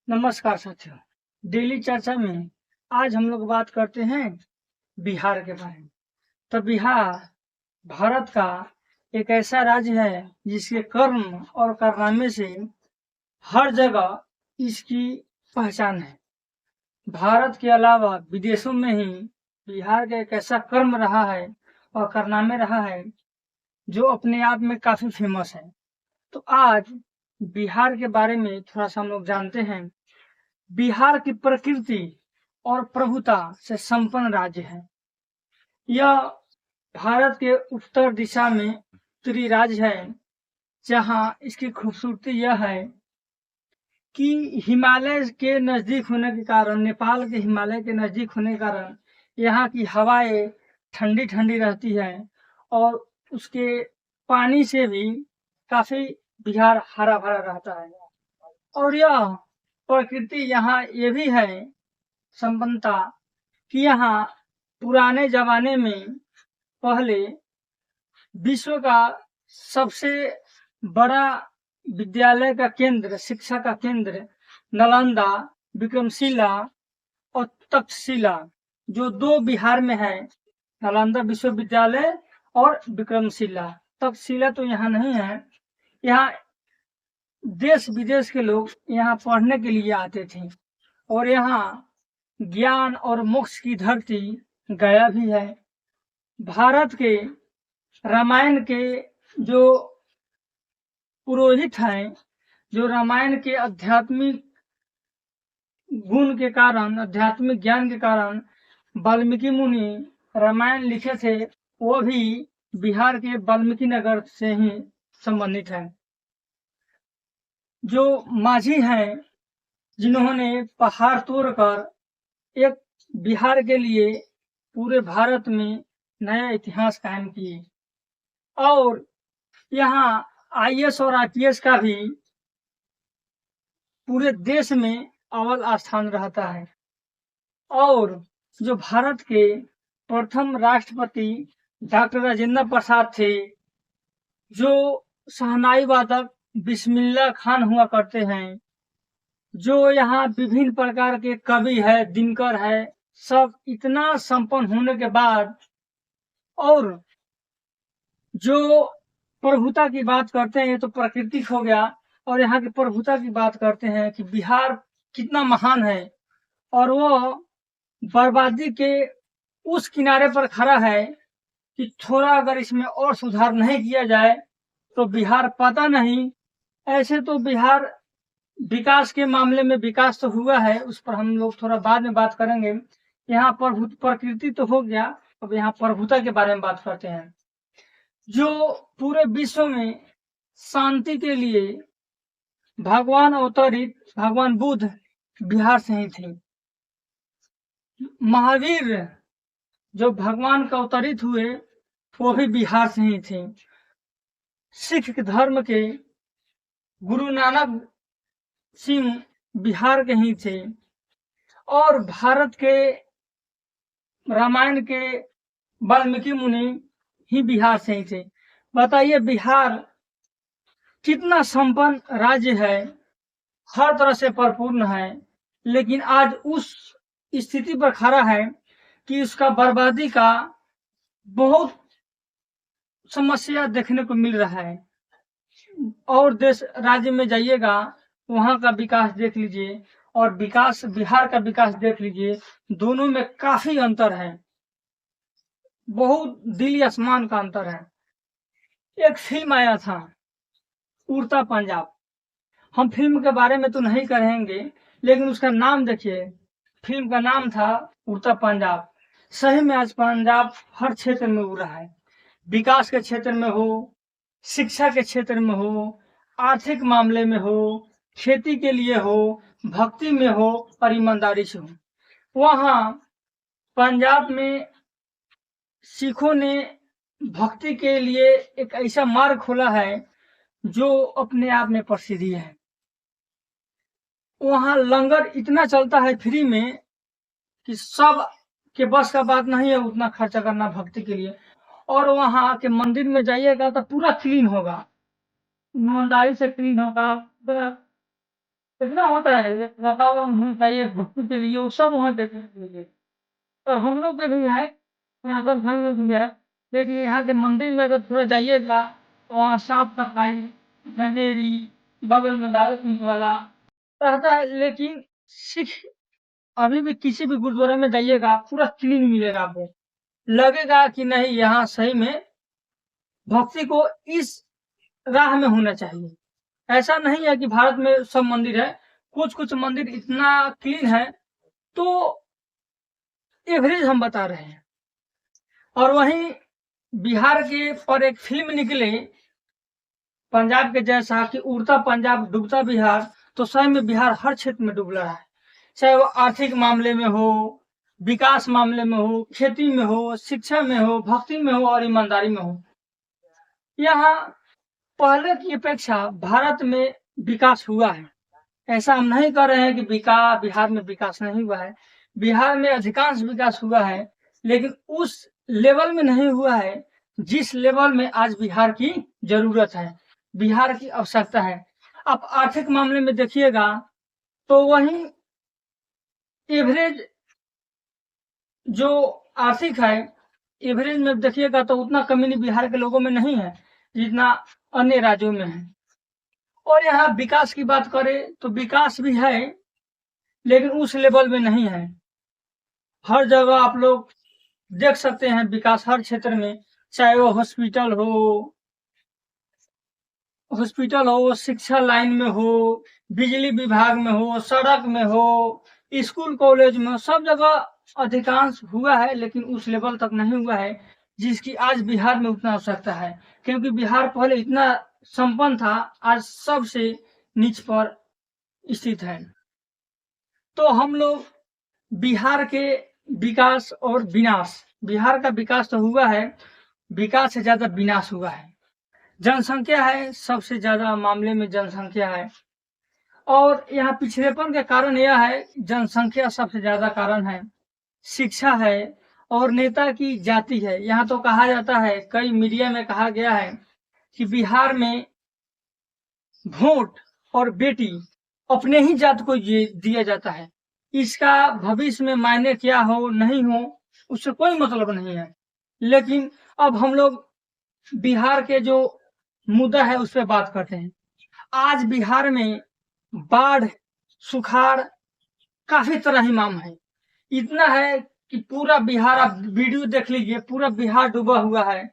नमस्कार साथियों। डेली चर्चा में आज हम लोग बात करते हैं बिहार के बारे में। तो बिहार भारत का एक ऐसा राज्य है जिसके कर्म और कारनामे से हर जगह इसकी पहचान है। भारत के अलावा विदेशों में ही बिहार का एक ऐसा कर्म रहा है और कारनामे रहा है जो अपने आप में काफी फेमस है। तो आज बिहार के बारे में थोड़ा सा हम लोग जानते हैं। बिहार की प्रकृति और प्रभुता से संपन्न राज्य है। यह भारत के उत्तर दिशा में उत्तरी राज्य है, जहां इसकी खूबसूरती यह है कि हिमालय के नजदीक होने के कारण, नेपाल के हिमालय के नजदीक होने के कारण यहाँ की हवाएं ठंडी ठंडी रहती है और उसके पानी से भी काफी बिहार हरा भरा रहता है। और यह प्रकृति यहाँ ये भी है संपन्नता कि यहाँ पुराने जमाने में पहले विश्व का सबसे बड़ा विद्यालय का केंद्र, शिक्षा का केंद्र नालंदा, विक्रमशिला और तक्षशिला, जो दो बिहार में है, नालंदा विश्वविद्यालय और विक्रमशिला। तक्षशिला तो यहाँ नहीं है। यहाँ देश विदेश के लोग यहाँ पढ़ने के लिए आते थे और यहाँ ज्ञान और मोक्ष की धरती गया भी है। भारत के रामायण के जो पुरोहित हैं, जो रामायण के आध्यात्मिक गुण के कारण, आध्यात्मिक ज्ञान के कारण वाल्मीकि मुनि रामायण लिखे थे, वो भी बिहार के वाल्मीकि नगर से ही संबंधित है। जो माझी हैं, जिन्होंने पहाड़ तोड़कर एक बिहार के लिए पूरे भारत में नया इतिहास कायम किए। और यहाँ आईएएस और आईपीएस का भी पूरे देश में अव्वल स्थान रहता है। और जो भारत के प्रथम राष्ट्रपति डॉक्टर राजेंद्र प्रसाद थे, जो शहनाई वादक बिस्मिल्लाह खान हुआ करते हैं, जो यहाँ विभिन्न प्रकार के कवि है, दिनकर है, सब इतना संपन्न होने के बाद, और जो प्रभुता की बात करते हैं तो प्राकृतिक हो गया, और यहाँ की प्रभुता की बात करते हैं कि बिहार कितना महान है और वो बर्बादी के उस किनारे पर खड़ा है कि थोड़ा अगर इसमें और सुधार नहीं किया जाए तो बिहार पता नहीं। ऐसे तो बिहार विकास के मामले में विकास तो हुआ है, उस पर हम लोग थोड़ा बाद में बात करेंगे। यहाँ प्रकृति तो हो गया, अब यहाँ प्रभुता के बारे में बात करते हैं। जो पूरे विश्व में शांति के लिए भगवान अवतरित भगवान बुद्ध बिहार से ही थे। महावीर जो भगवान का अवतरित हुए वो भी बिहार से ही थे। सिख धर्म के गुरु नानक सिंह बिहार के ही थे और भारत के रामायण के वाल्मीकि मुनि ही बिहार से ही थे। बताइए बिहार कितना संपन्न राज्य है, हर तरह से परिपूर्ण है, लेकिन आज उस स्थिति पर खड़ा है कि उसका बर्बादी का बहुत समस्या देखने को मिल रहा है। और देश राज्य में जाइएगा, वहां का विकास देख लीजिए और विकास बिहार का विकास देख लीजिए, दोनों में काफी अंतर है, बहुत दिल आसमान का अंतर है। एक फिल्म आया था उड़ता पंजाब, हम फिल्म के बारे में तो नहीं कहेंगे, लेकिन उसका नाम देखिए, फिल्म का नाम था उड़ता पंजाब। सही में आज पंजाब हर क्षेत्र में उड़ रहा है, विकास के क्षेत्र में हो, शिक्षा के क्षेत्र में हो, आर्थिक मामले में हो, खेती के लिए हो, भक्ति में हो और ईमानदारी से हो। वहां पंजाब में सिखों ने भक्ति के लिए एक ऐसा मार्ग खोला है जो अपने आप में प्रसिद्धि है। वहां लंगर इतना चलता है फ्री में कि सब के बस का बात नहीं है उतना खर्चा करना भक्ति के लिए। और वहां के मंदिर में जाइएगा तो पूरा क्लीन होगा, ईमानदारी से क्लीन होगा, कितना होता है ये वातावरण होना चाहिए घूमने के लिए, वो सब वहाँ देखने के लिए। और हम लोग के भी है, यहाँ पर घर में भी है, लेकिन यहाँ के मंदिर में अगर थोड़ा जाइएगा तो वहाँ साफ सफाई, गंजेरी, बगल में दारू पीने वाला रहता है। लेकिन सिख अभी भी किसी भी गुरुद्वारे में जाइएगा पूरा क्लीन मिलेगा आपको, लगेगा कि नहीं यहाँ सही में भक्ति को इस राह में होना चाहिए। ऐसा नहीं है कि भारत में सब मंदिर है, कुछ कुछ मंदिर इतना क्लीन है, तो एवरेज हम बता रहे हैं। और वहीं बिहार के पर एक फिल्म निकले पंजाब के जैसा कि उड़ता पंजाब डूबता बिहार, तो सही में बिहार हर क्षेत्र में डूब रहा है, चाहे वो आर्थिक मामले में हो, विकास मामले में हो, खेती में हो, शिक्षा में हो, भक्ति में हो और ईमानदारी में हो। यहाँ पहले की अपेक्षा भारत में विकास हुआ है। ऐसा हम नहीं कर रहे हैं कि बिहार में विकास नहीं हुआ है। बिहार में अधिकांश विकास हुआ है, लेकिन उस लेवल में नहीं हुआ है जिस लेवल में आज बिहार की जरूरत है, बिहार की आवश्यकता है। आप आर्थिक मामले में देखिएगा तो वहीं एवरेज जो आर्थिक है, एवरेज में देखिएगा तो उतना कमी बिहार के लोगों में नहीं है जितना अन्य राज्यों में है। और यहाँ विकास की बात करें तो विकास भी है, लेकिन उस लेवल में नहीं है। हर जगह आप लोग देख सकते हैं विकास हर क्षेत्र में, चाहे वो हॉस्पिटल हो, शिक्षा लाइन में हो, बिजली विभाग में हो, सड़क में हो, स्कूल कॉलेज में, सब जगह अधिकांश हुआ है, लेकिन उस लेवल तक नहीं हुआ है जिसकी आज बिहार में उतना आवश्यकता है। क्योंकि बिहार पहले इतना संपन्न था, आज सबसे नीच पर स्थित है। तो हम लोग बिहार के विकास और विनाश, बिहार का विकास तो हुआ है, विकास से ज्यादा विनाश हुआ है। जनसंख्या है, सबसे ज्यादा मामले में जनसंख्या है, और यहाँ पिछड़ेपन के कारण यह है, जनसंख्या सबसे ज्यादा कारण है, शिक्षा है और नेता की जाति है। यहाँ तो कहा जाता है, कई मीडिया में कहा गया है कि बिहार में वोट और बेटी अपने ही जात को दिया जाता है। इसका भविष्य में मायने क्या हो नहीं हो उससे कोई मतलब नहीं है। लेकिन अब हम लोग बिहार के जो मुद्दा है उस पर बात करते हैं। आज बिहार में बाढ़, सुखाड़ काफी तरह ही माम है। इतना है कि पूरा बिहार, आप वीडियो देख लीजिए, पूरा बिहार डूबा हुआ है,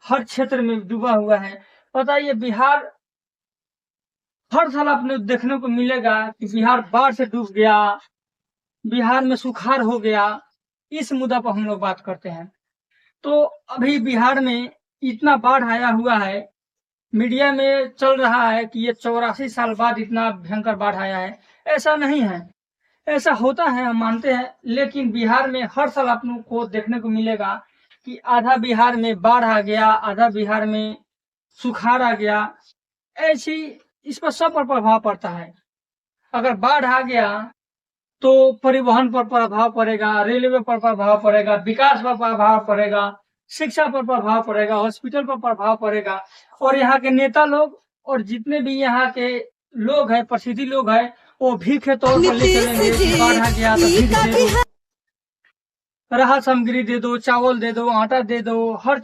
हर क्षेत्र में डूबा हुआ है। बताइए, बिहार हर साल आपने देखने को मिलेगा कि बिहार बाढ़ से डूब गया, बिहार में सुखाड़ हो गया। इस मुद्दा पर हम लोग बात करते हैं। तो अभी बिहार में इतना बाढ़ आया हुआ है, मीडिया में चल रहा है कि ये 84 साल बाद इतना भयंकर बाढ़ आया है। ऐसा नहीं है, ऐसा होता है, हम मानते हैं, लेकिन बिहार में हर साल आप लोग को देखने को मिलेगा कि आधा बिहार में बाढ़ आ गया, आधा बिहार में सुखाड़ आ गया। ऐसी इस पर सब पर प्रभाव पड़ता है। अगर बाढ़ आ गया तो परिवहन पर प्रभाव पड़ेगा, रेलवे पर प्रभाव पड़ेगा, विकास पर प्रभाव पड़ेगा, शिक्षा पर प्रभाव पड़ेगा, हॉस्पिटल पर प्रभाव पड़ेगा। और यहाँ के नेता लोग और जितने भी यहाँ के लोग हैं, प्रसिद्धि लोग हैं, वो भीख के तौर पर ले चलेंगे कि बाढ़ आ गया तो भीख दे दो, राहत सामग्री दे दो, चावल दे दो, आटा दे दो। हर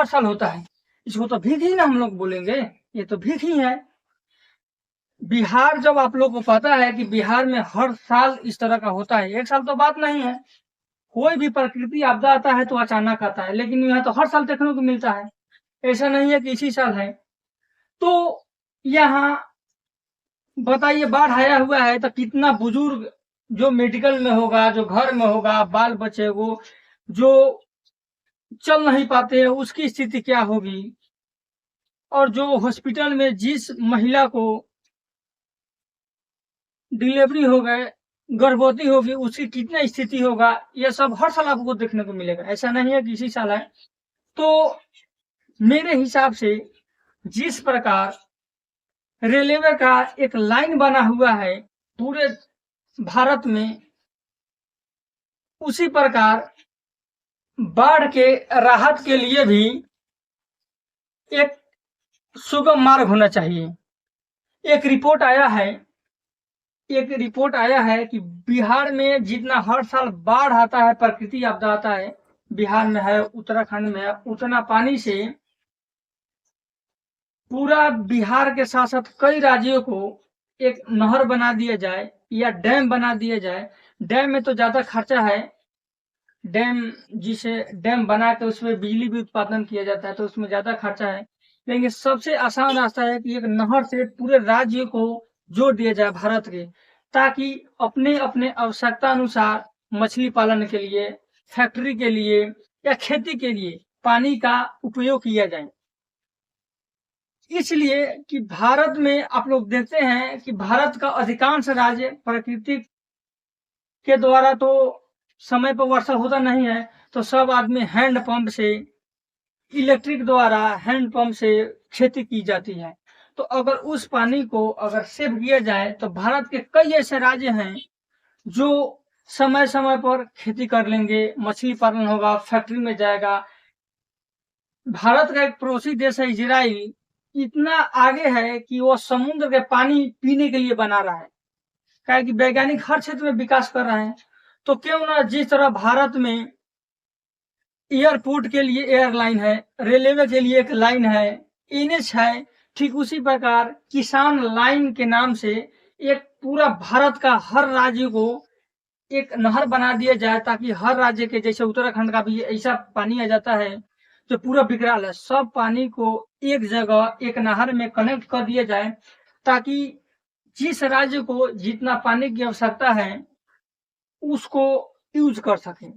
साल होता है। इसको तो भीख ही ना हम लोग बोलेंगे, ये तो भीख ही है। बिहार, जब आप लोग को पता है कि बिहार में हर साल इस तरह का होता है, एक साल तो बात नहीं है, कोई भी प्रकृति आपदा आता है तो अचानक आता है, लेकिन यहाँ तो हर साल देखने को मिलता है। ऐसा नहीं है कि इसी साल है। तो यहाँ बताइए, बाढ़ आया हुआ है तो कितना बुजुर्ग जो मेडिकल में होगा, जो घर में होगा, बाल बच्चे को जो चल नहीं पाते हैं, उसकी स्थिति क्या होगी। और जो हॉस्पिटल में जिस महिला को डिलीवरी हो गए, गर्भवती होगी, उसकी कितना स्थिति होगा, ये सब हर साल आपको देखने को मिलेगा। ऐसा नहीं है कि इसी साल है। तो मेरे हिसाब से जिस प्रकार रेलवे का एक लाइन बना हुआ है पूरे भारत में, उसी प्रकार बाढ़ के राहत के लिए भी एक सुगम मार्ग होना चाहिए। एक रिपोर्ट आया है एक रिपोर्ट आया है कि बिहार में जितना हर साल बाढ़ आता है, प्रकृति आपदा आता है, बिहार में है, उत्तराखंड में है, उतना पानी से पूरा बिहार के साथ साथ कई राज्यों को एक नहर बना दिया जाए या डैम बना दिया जाए। डैम में तो ज्यादा खर्चा है, डैम जिसे डैम बना के उसमें बिजली भी उत्पादन किया जाता है तो उसमें ज्यादा खर्चा है। लेकिन सबसे आसान रास्ता है कि एक नहर से पूरे राज्य को जोड़ दिया जाए भारत के, ताकि अपने अपने आवश्यकता अनुसार मछली पालन के लिए, फैक्ट्री के लिए या खेती के लिए पानी का उपयोग किया जाए। इसलिए कि भारत में आप लोग देखते हैं कि भारत का अधिकांश राज्य प्रकृति के द्वारा तो समय पर वर्षा होता नहीं है, तो सब आदमी हैंड पंप से, इलेक्ट्रिक द्वारा हैंड पंप से खेती की जाती है। तो अगर उस पानी को अगर सेव किया जाए तो भारत के कई ऐसे राज्य हैं जो समय समय पर खेती कर लेंगे, मछली पालन होगा, फैक्ट्री में जाएगा। भारत का एक पड़ोसी देश है इजराइल, इतना आगे है कि वो समुद्र के पानी पीने के लिए बना रहा है, क्या कि वैज्ञानिक हर क्षेत्र में विकास कर रहे हैं। तो क्यों ना जिस तरह भारत में एयरपोर्ट के लिए एयरलाइन है, रेलवे के लिए एक लाइन है, एनएच है, ठीक उसी प्रकार किसान लाइन के नाम से एक पूरा भारत का हर राज्य को एक नहर बना दिया जाए, ताकि हर राज्य के, जैसे उत्तराखंड का भी ऐसा पानी आ जाता है जो पूरा विकराल है, सब पानी को एक जगह एक नहर में कनेक्ट कर दिया जाए, ताकि जिस राज्य को जितना पानी की आवश्यकता है उसको यूज कर सके।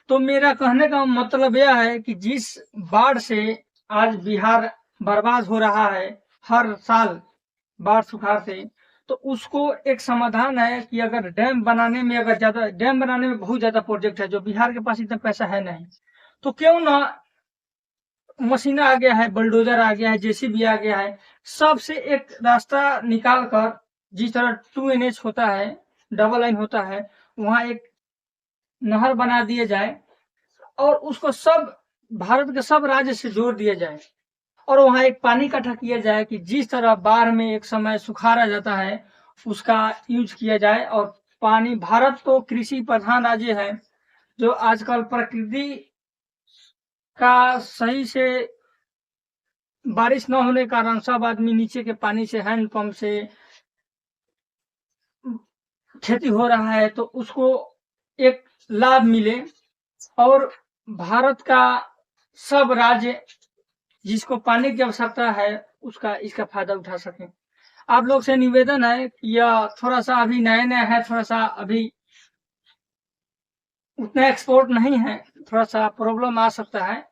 तो मेरा कहने का मतलब यह है कि जिस बाढ़ से आज बिहार बर्बाद हो रहा है हर साल बाढ़ सुखाड़ से, तो उसको एक समाधान है कि अगर डैम बनाने में, अगर ज्यादा डैम बनाने में बहुत ज्यादा प्रोजेक्ट है जो बिहार के पास इतना पैसा है नहीं, तो क्यों ना मशीन आ गया है, बुलडोजर आ गया है, जेसीबी आ गया है, सबसे एक रास्ता निकाल कर, जिस तरह 2NH होता है, डबल लाइन होता है, वहां एक नहर बना दिया जाए और उसको सब भारत के सब राज्य से जोड़ दिया जाए और वहां एक पानी इकट्ठा किया जाए कि जिस तरह बाढ़ में एक समय सुखाड़ा जाता है उसका यूज किया जाए। और पानी, भारत तो कृषि प्रधान राज्य है, जो आजकल प्रकृति का सही से बारिश न होने के कारण सब आदमी नीचे के पानी से, हैंडपंप से खेती हो रहा है, तो उसको एक लाभ मिले और भारत का सब राज्य जिसको पानी की आवश्यकता है उसका इसका फायदा उठा सके। आप लोग से निवेदन है कि यह थोड़ा सा अभी नया नया है, थोड़ा सा अभी उतना एक्सपोर्ट नहीं है, थोड़ा सा प्रॉब्लम आ सकता है,